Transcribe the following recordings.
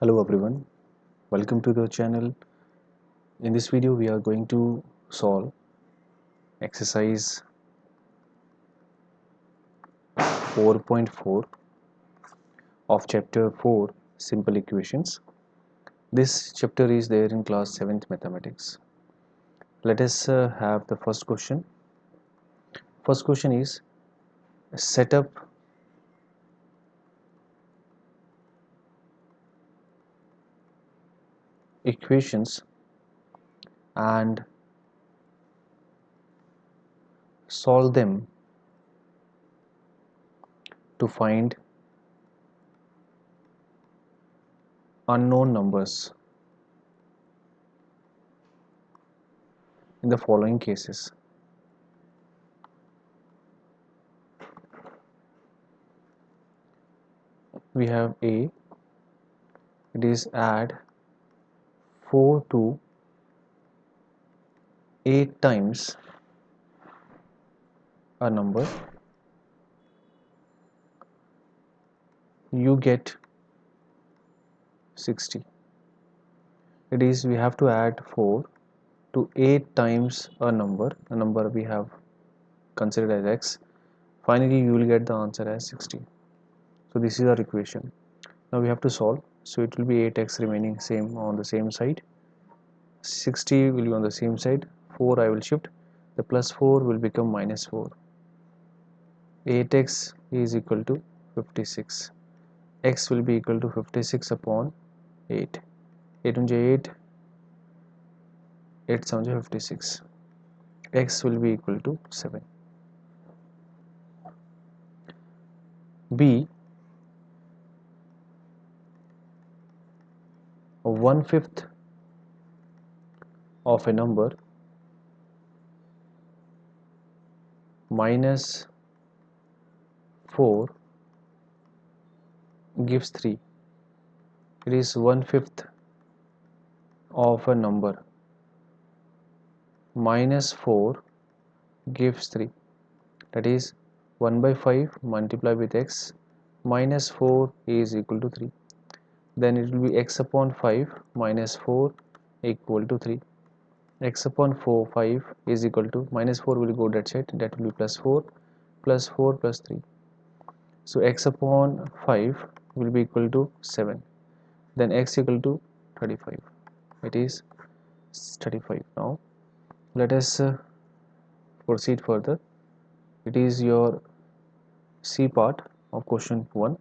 Hello everyone, welcome to the channel. In this video we are going to solve exercise 4.4 of chapter 4 simple equations. This chapter is there in class 7th mathematics. Let us have the first question. First question is set up equations and solve them to find unknown numbers in the following cases. We have A, it is add 4 to 8 times a number, you get 60. It is we have to add 4 to 8 times a number we have considered as x. Finally you will get the answer as 60. So this is our equation. Now we have to solve. So it will be 8x remaining same on the same side, 60 will be on the same side, 4 I will shift, the plus 4 will become minus 4. 8x is equal to 56. X will be equal to 56 upon 8. 8 on 8, 8 7 56. X will be equal to 7. B, 1/5 of a number minus 4 gives 3. It is 1/5 of a number minus 4 gives 3. That is 1/5 multiplied with x minus 4 is equal to 3. Then it will be x upon 5 minus 4 equal to 3. X upon 4 5 is equal to minus 4 will go that side, that will be plus 4 plus 3. So x upon 5 will be equal to 7. Then x equal to 35. It is 35. Now let us proceed further. It is your C part of question 1.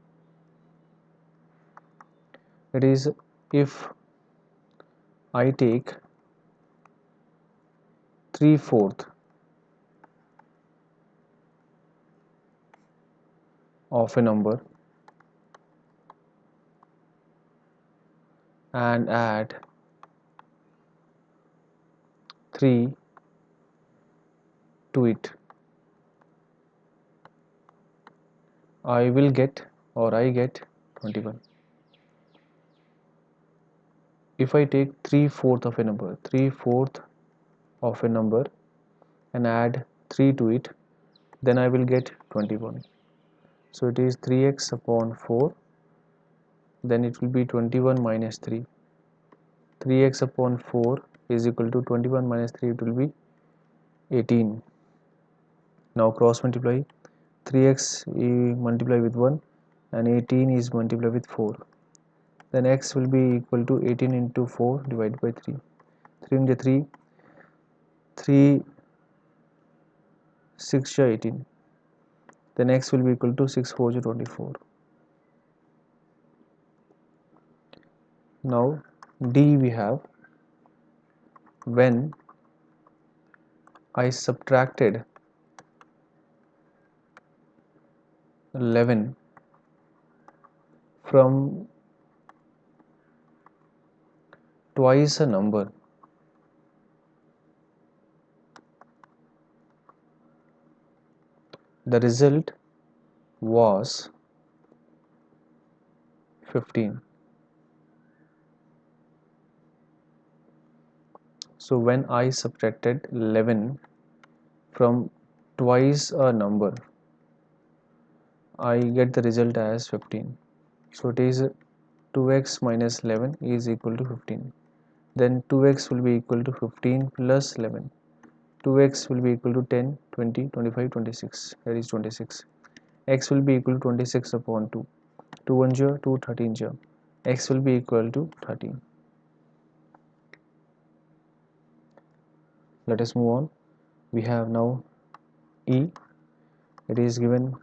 It is if I take 3/4 of a number and add 3 to it, I will get I get 21. If I take 3/4 of a number, 3/4 of a number and add 3 to it, then I will get 21. So it is 3x upon 4, then it will be 21 minus 3. 3x upon 4 is equal to 21 minus 3, it will be 18. Now cross multiply, 3x multiply with 1 and 18 is multiplied with 4. Then x will be equal to 18 into 4 divided by 3. 3 into 3, 3 6 18. Then x will be equal to 6 4 24. Now D we have when I subtracted 11 from twice a number, the result was 15. So when I subtracted 11 from twice a number, I get the result as 15. So it is 2x minus 11 is equal to 15. Then 2x will be equal to 15 plus 11. 2x will be equal to 10, 20, 25, 26. That is 26. X will be equal to 26 upon 2. 2 1 0, 2 13 0. X will be equal to 13. Let us move on. We have now E. It is given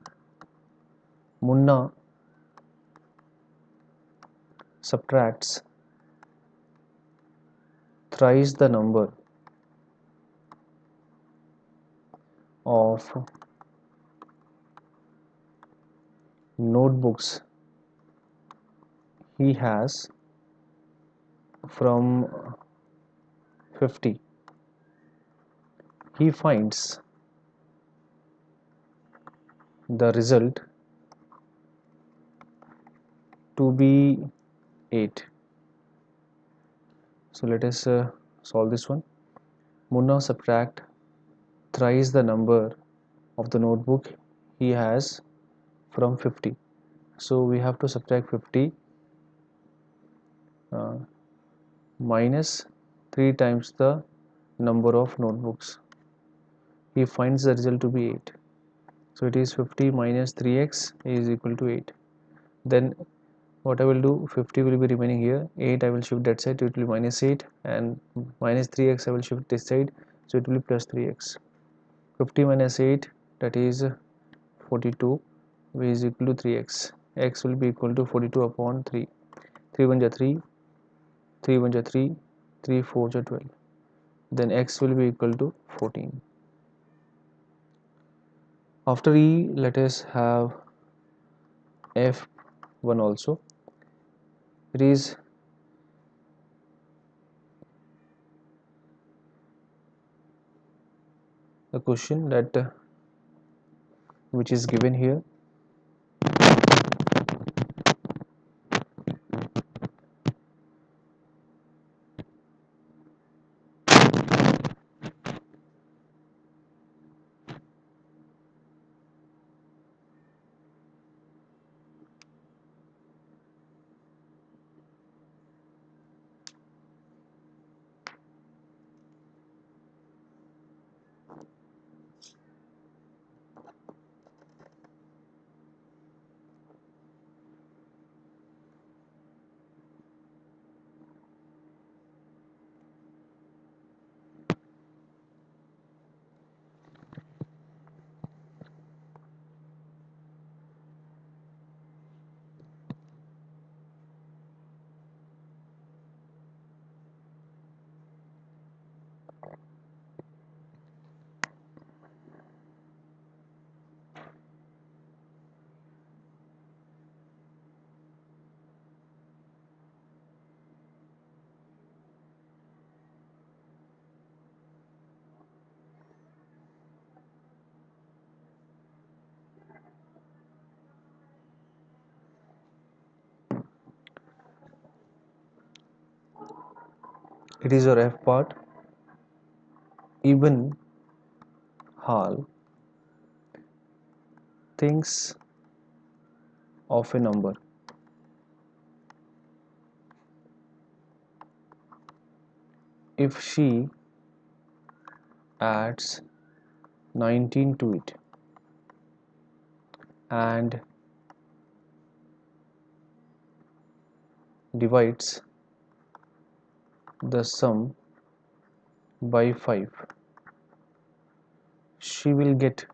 Munna subtracts thrice the number of notebooks he has from 50. He finds the result to be 8. So let us solve this one. Munna subtract thrice the number of the notebook he has from 50. So we have to subtract 50 minus 3 times the number of notebooks. He finds the result to be 8. So it is 50 minus 3x is equal to 8. Then what I will do, 50 will be remaining here, 8 I will shift that side, it will be minus 8, and minus 3x I will shift this side, so it will be plus 3x. 50 minus 8, that is 42, which is equal to 3x. X will be equal to 42 upon 3. 3 1 3, 3 1 3, 3 4 12. Then x will be equal to 14. After E, let us have F1 also. It is a question that which is given here. It is your F part. Ibn Hal thinks of a number if she adds 19 to it and divides the sum by 5, she will get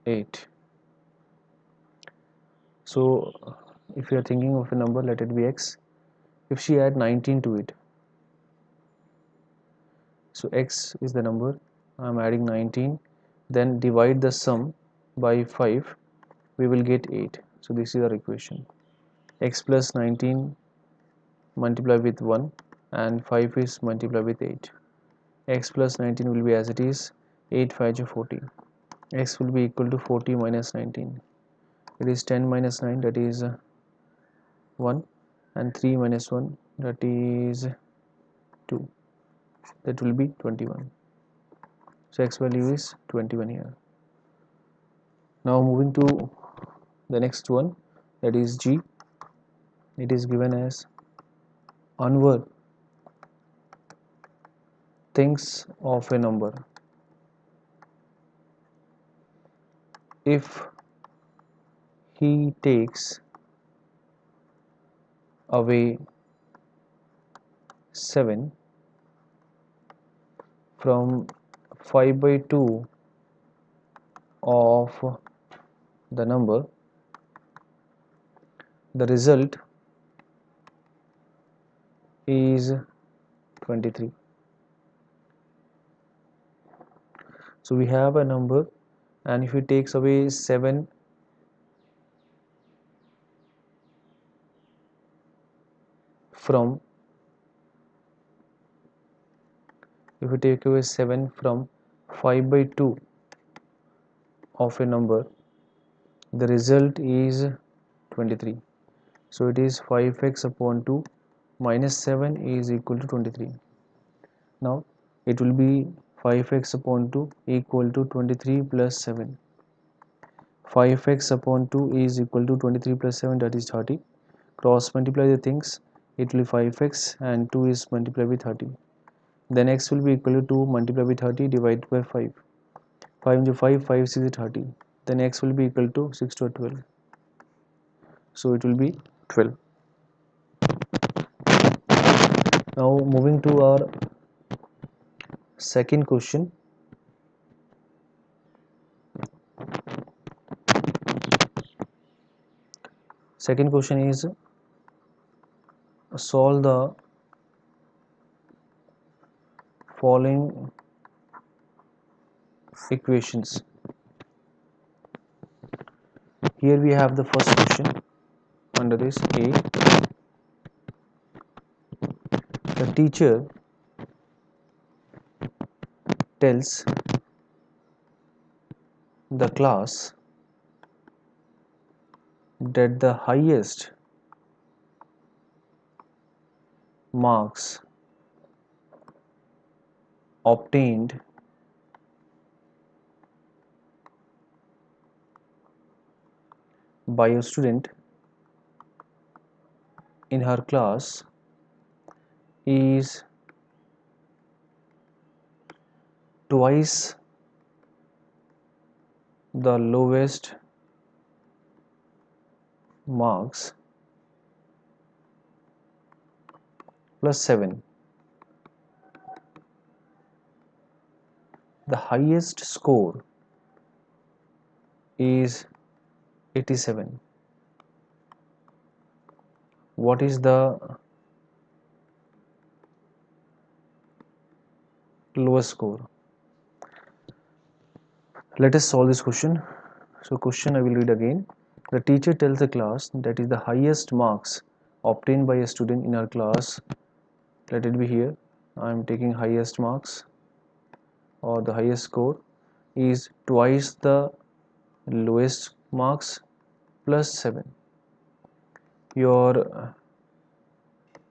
8. So if you are thinking of a number, let it be x. If she add 19 to it, so x is the number, I am adding 19, then divide the sum by 5, we will get 8. So this is our equation. X plus 19 multiply with 1 and 5 is multiply with 8. X plus 19 will be as it is, 8 5 is 40. X will be equal to 40 minus 19. It is 10 minus 9, that is 1, and 3 minus 1, that is 2. That will be 21. So x value is 21 here. Now moving to the next one, that is G. It is given as Anwar thinks of a number. If he takes away 7 from 5 by 2 of the number, the result is 23. So we have a number, and if it takes away 7 from, if we take away 7 from 5 by 2 of a number, the result is 23. So it is 5x upon 2 minus 7 is equal to 23. Now it will be 5x upon 2 equal to 23 plus 7. 5x upon 2 is equal to 23 plus 7, that is 30. Cross multiply the things, it will be 5x and 2 is multiplied by 30. Then x will be equal to 2 multiplied by 30 divided by 5. 5 into 5, 5 6 is 30. Then x will be equal to 6 to 12. So it will be 12. Now moving to our second question. Second question is solve the following equations. Here we have the first question under this A. The teacher tells the class that the highest marks obtained by a student in her class is twice the lowest marks plus 7. The highest score is 87. What is the lowest score? Let us solve this question. So question I will read again. The teacher tells the class that is the highest marks obtained by a student in our class. Let it be here. I am taking highest marks or the highest score is twice the lowest marks plus 7. Your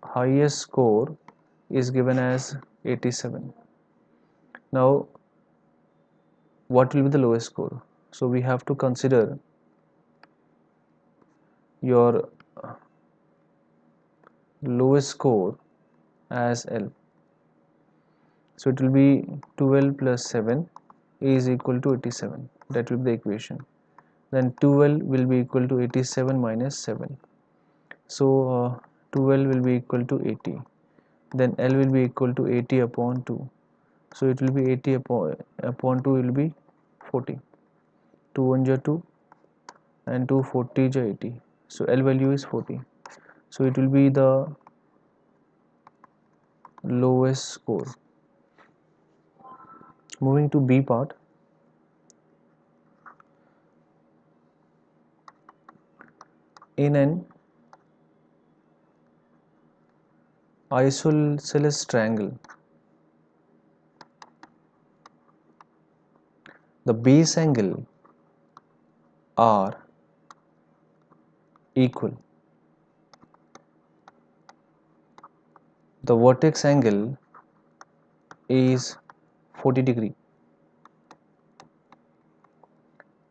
highest score is given as 87. Now what will be the lowest score? So we have to consider your lowest score as L. So it will be 12 plus 7 is equal to 87. That will be the equation. Then 12 will be equal to 87 minus 7. So 12 will be equal to 80. Then L will be equal to 80 upon 2. So it will be 80 upon 2 will be 40. 2 1 is 2 and 2 40 is 80. So L value is 40. So it will be the lowest score. Moving to B part. In an isosceles triangle, the base angle are equal. The vertex angle is 40 degree.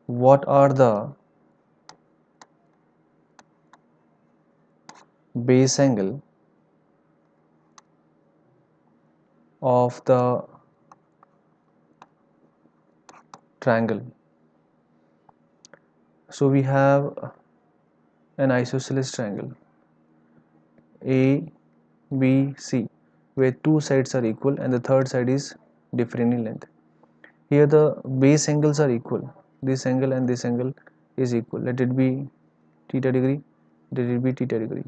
What are the base angle of the triangle. So we have an isosceles triangle A, B, C, where two sides are equal and the third side is different in length. Here the base angles are equal. This angle and this angle is equal. Let it be theta degree, let it be theta degree.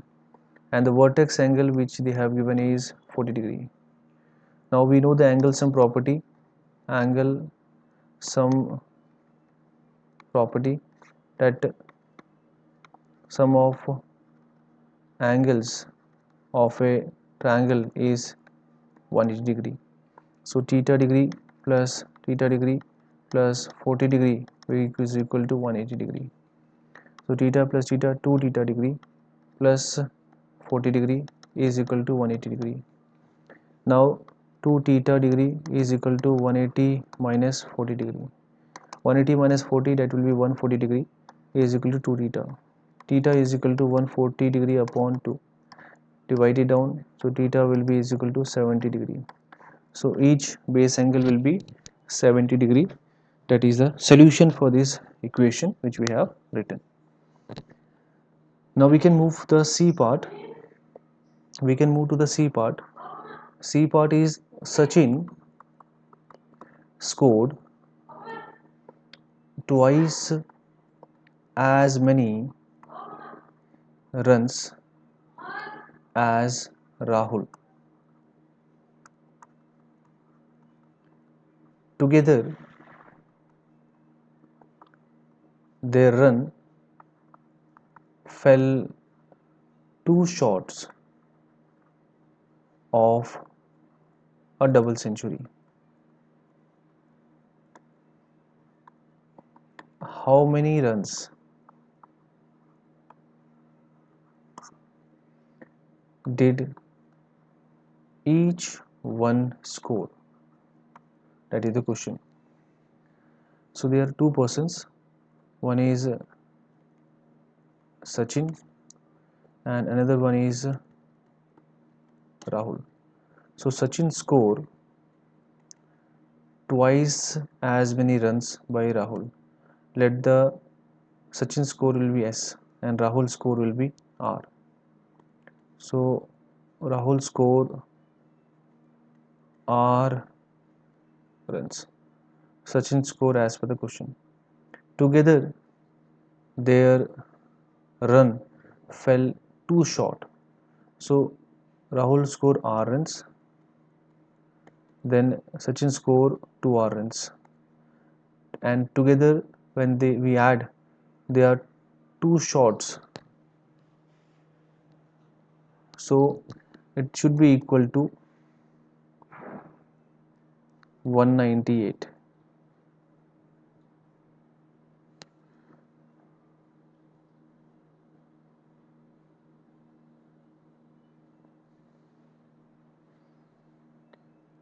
And the vertex angle which they have given is 40 degree. Now we know the angle sum property. Angle sum property, that sum of angles of a triangle is 180 degree. So theta degree plus 40 degree is equal to 180 degree. So theta plus theta, 2 theta degree plus 40 degree is equal to 180 degree. Now 2 theta degree is equal to 180 minus 40 degree. 180 minus 40, that will be 140 degree, is equal to 2 theta. Theta is equal to 140 degree upon 2. Divide it down, so theta will be is equal to 70 degree. So each base angle will be 70 degree. That is the solution for this equation which we have written. Now we can move the C part. We can move to the C part. C part is Sachin scored twice as many runs as Rahul. Together, their run fell too short of a double century. How many runs did each one score? That is the question. So there are two persons. One is Sachin and another one is Rahul. So Sachin scored twice as many runs by Rahul. Let the Sachin score will be S and Rahul score will be R. So Rahul scored R runs. Sachin score as per the question. Together their run fell too short. So Rahul scored R runs, then Sachin scored 2 R runs, and together when we add, they are two shots. So it should be equal to 198.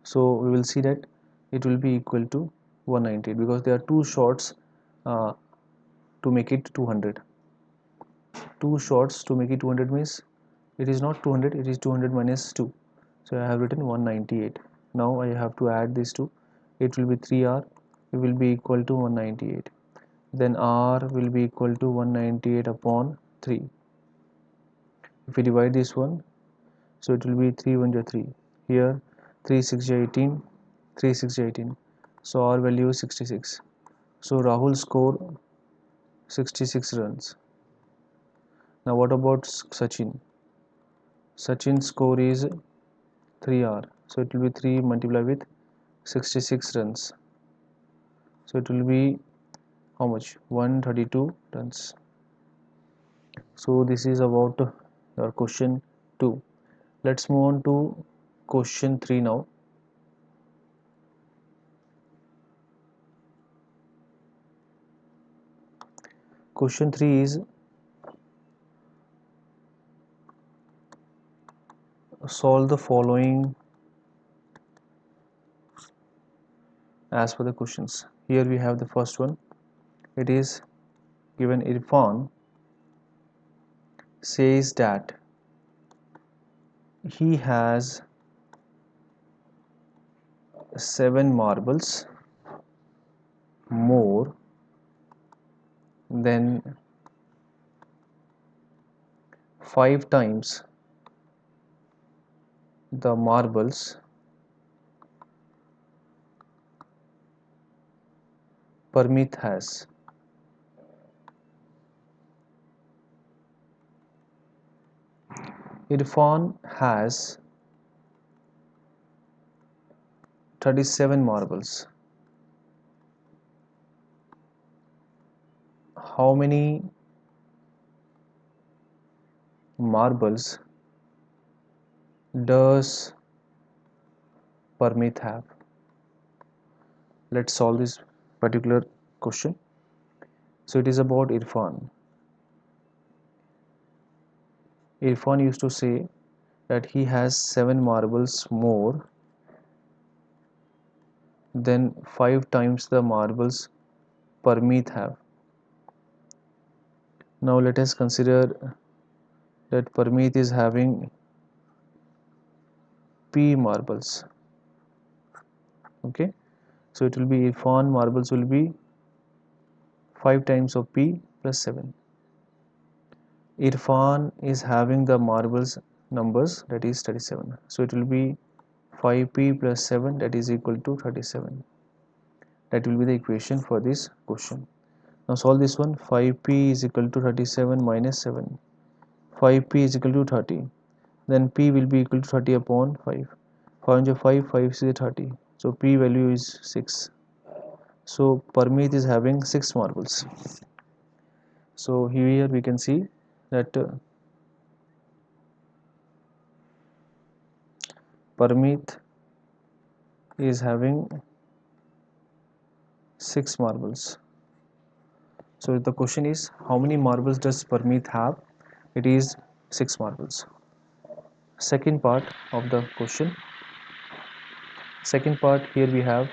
So we will see that it will be equal to 198 because there are two shots to make it 200. Two shots to make it 200 means it is not 200, it is 200 minus 2. So I have written 198. Now I have to add these two. It will be 3R. It will be equal to 198. Then R will be equal to 198 upon 3. If we divide this one, so it will be 3 1 3. Here 3 6 18, 3 6 18. So R value is 66. So Rahul scored 66 runs. Now what about Sachin? Sachin's score is 3R. So it will be 3 multiplied with 66 runs. So it will be how much? 132 runs. So this is about your question 2. Let's move on to question 3 now. Question 3 is solve the following as per the questions. Here we have the first one. It is given Irfan says that he has 7 marbles more than 5 times the marbles Parmeet has. Irfan has 37 marbles. How many marbles does Parmeet have? Let's solve this particular question. So it is about Irfan. Irfan used to say that he has 7 marbles more than 5 times the marbles Parmeet have. Now let us consider that Parmeet is having P marbles. Okay, so it will be Irfan marbles will be 5 times of P plus 7. Irfan is having the marbles numbers, that is 37. So it will be 5P plus 7, that is equal to 37. That will be the equation for this question. Now solve this one. 5P is equal to 37 minus 7. 5P is equal to 30. Then P will be equal to 30 upon 5. 5 into 5, 5 is 30. So P value is 6. So Parmeet is having 6 marbles. So here we can see that Parmeet is having 6 marbles. So the question is, how many marbles does Parmeet have? It is 6 marbles. Second part of the question. Second part, here we have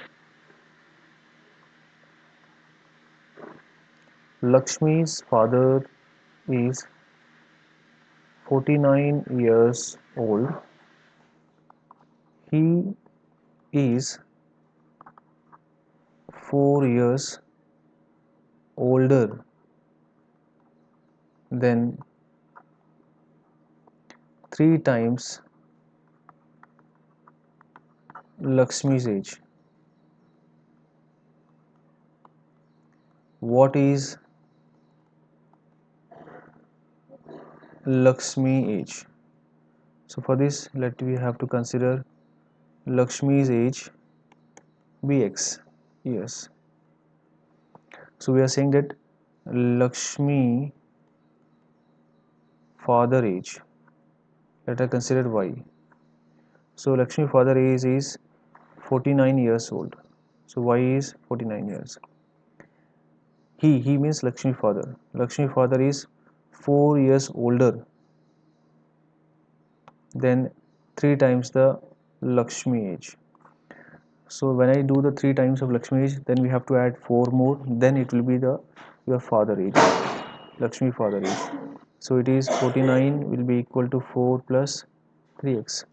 Lakshmi's father is 49 years old. He is 4 years older than 3 times Lakshmi's age. What is Lakshmi age? So for this, we have to consider Lakshmi's age bx years. So we are saying that Lakshmi father age, let us consider y. So Lakshmi father age is 49 years old. So y is 49 years. He means Lakshmi father. Lakshmi father is 4 years older than 3 times the Lakshmi age. So when I do the 3 times of Lakshmi age, then we have to add 4 more, then it will be your father age, Lakshmi father age. So it is 49 will be equal to 4 plus 3x.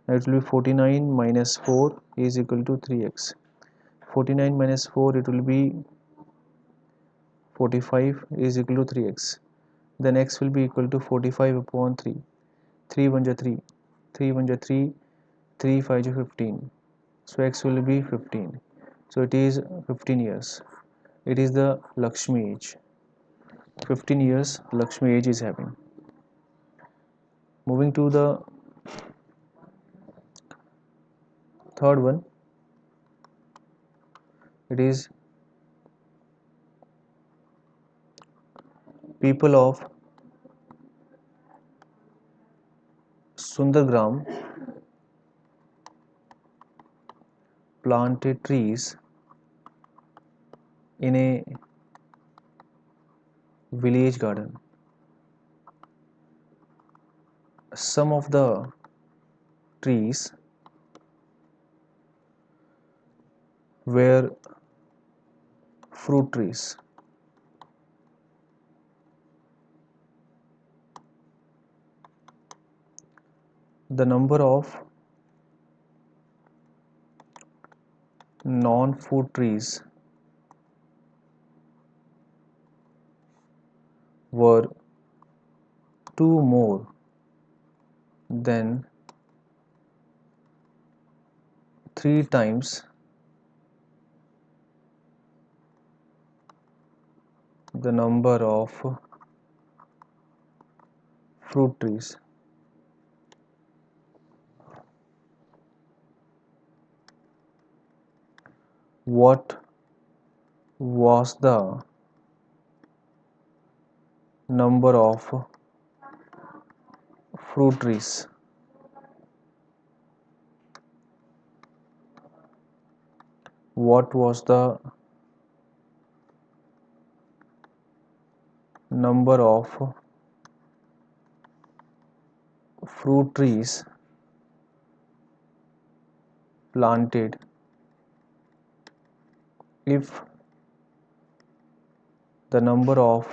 Now it will be 49 minus 4 is equal to 3x. 49 minus 4, it will be 45 is equal to 3x. Then x will be equal to 45 upon 3. 3 1 is 3. 3 1 is 3. 3 5 is 15. So x will be 15. So it is 15 years. It is the Lakshmi age. 15 years Lakshmi age is having. Moving to the third one. It is people of Sundargram planted trees in a village garden. Some of the trees were fruit trees. the number of non-fruit trees were 2 more than 3 times the number of fruit trees. What was the number of fruit trees? What was the number of fruit trees planted if the number of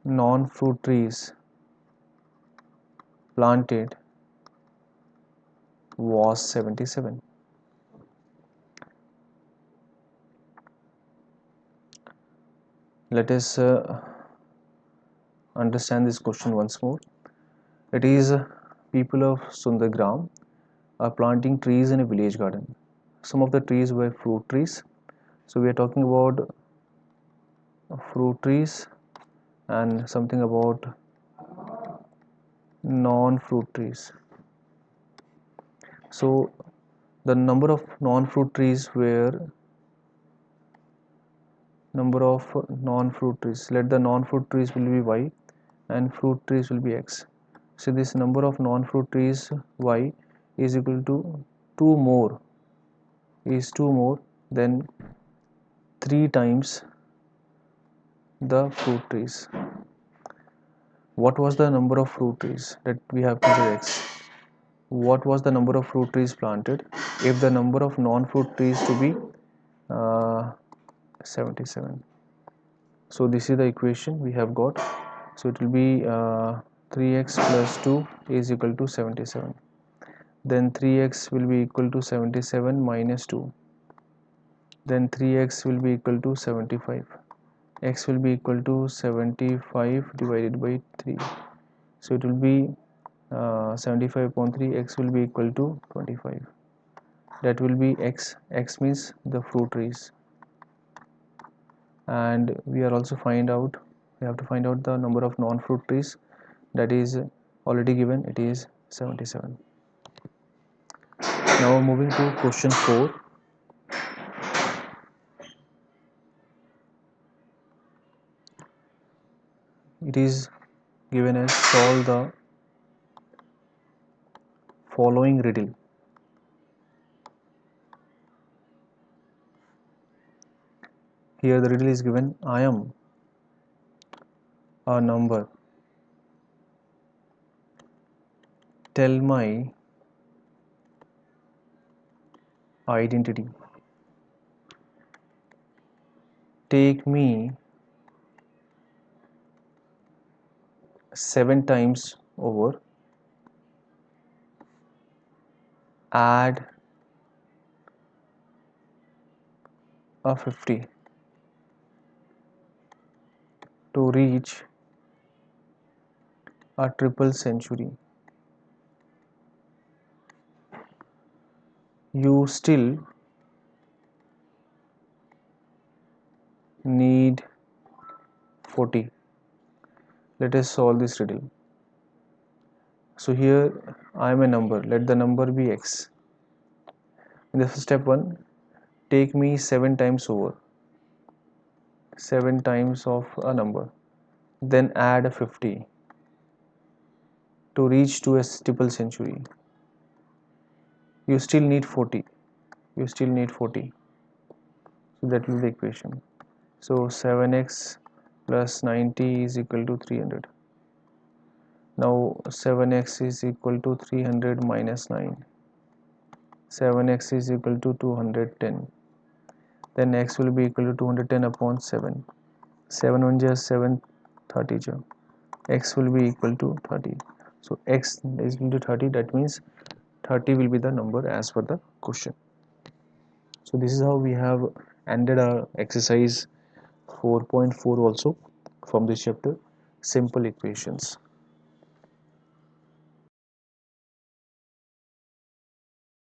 non-fruit trees planted was 77? Let us understand this question once more. It is people of Sundargram are planting trees in a village garden. Some of the trees were fruit trees. So we are talking about fruit trees and something about non-fruit trees. So the number of non-fruit trees were number of non-fruit trees. Let the non-fruit trees will be y and fruit trees will be x. So this number of non-fruit trees y is equal to 2 more than 3 times the fruit trees. What was the number of fruit trees? That we have to do x. What was the number of fruit trees planted if the number of non-fruit trees to be 77? So this is the equation we have got. So it will be 3x plus 2 is equal to 77. Then 3x will be equal to 77 minus 2. Then 3x will be equal to 75. X will be equal to 75 divided by 3. So it will be 75 upon 3, x will be equal to 25. That will be x. X means the fruit trees. And we have to find out the number of non-fruit trees. That is already given. It is 77. Now moving to question 4. It is given as solve the following riddle. Here the riddle is given: I am a number. Tell my identity. Take me 7 times over. Add a 50 to reach a triple century. You still need 40. Let us solve this riddle. So here I am a number. Let the number be x. In the step 1, take me 7 times over. 7 times of a number. Then add a 50 to reach to a triple century. You still need 40. You still need 40. So that will be the equation. So 7x plus 90 is equal to 300. Now 7x is equal to 300 minus 9. 7x is equal to 210. Then x will be equal to 210 upon 7. 7 1 just 7, 30 jo. X will be equal to 30. So x is equal to 30, that means 30 will be the number as per the question. So this is how we have ended our exercise 4.4 also from this chapter, simple equations.